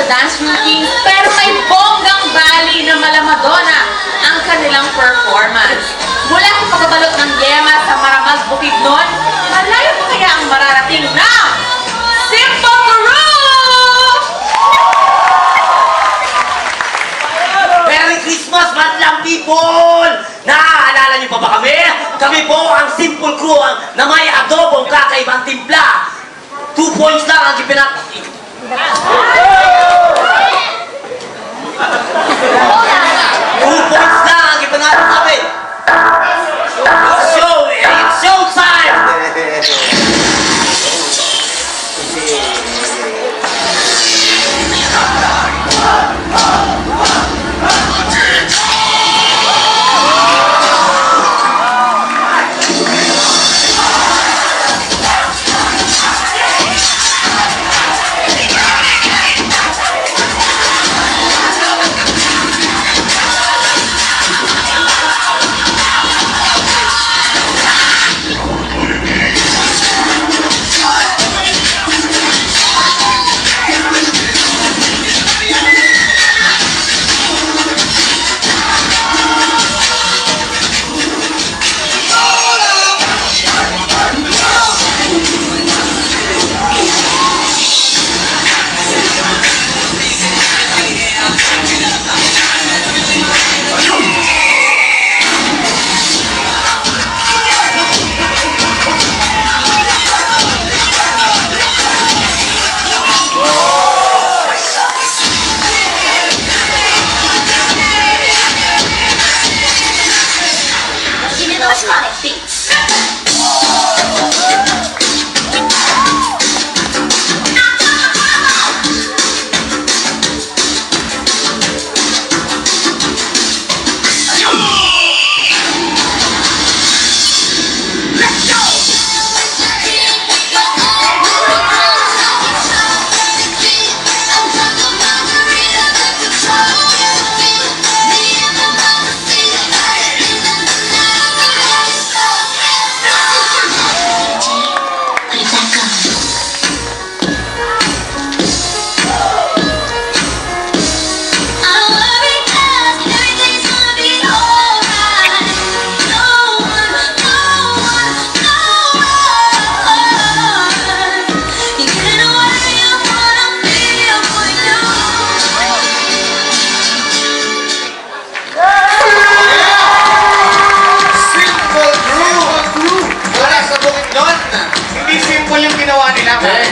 dance routines, pero may bonggang bali na malamadona ang kanilang performance. Mula sa pagbabalot ng yema sa maramag Bukidnon, malayo pa kaya ang mararating na Simple Groove! Merry Christmas, madlang people! Naaalala niyo pa ba kami? Kami po ang Simple Crew na may adobong kakaibang timpla. 2 points lang ang ipinat... 2 points lang ang ipinat namin. It's show time!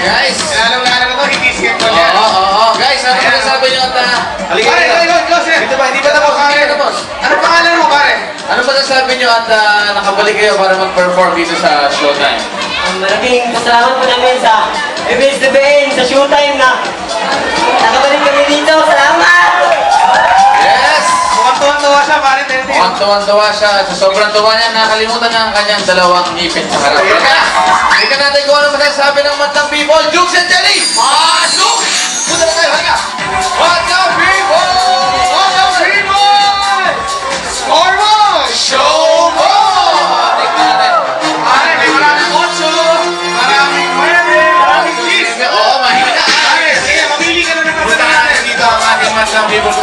Guys! Lalong-lalong na to, hindi simple yan. Oo. Guys, ano ba nasabi nyo at... Halika, Joseph! Dito ba? Hindi ba tapos? Hindi tapos. Ano pangalan mo, pare? Ano ba nasabi nyo at nakabalik kayo para mag-perform dito sa Showtime? Malaking pasalamat po namin sa MSDBN, sa Showtime na nakabalik kami dito. Salamat! Yes! Mukhang tuwan-tuwa siya, pare. Mukhang tuwan-tuwa siya. Sa sobrang tuwa niya, nakalimutan niya ang kanyang dalawang ngipin sa harap. Halika natin kung ano masasabi ng matang people. Jukes and Jelly! Masok! Punta na tayo, halika! Matang people! Matang people! Score mo! Show mo! Tingnan natin. Pare, may maraming 8, maraming 9, maraming 10. Oo, mahina. Pare, sige, mamili ka na ng Punta kasama natin natin. dito ang ating matang people.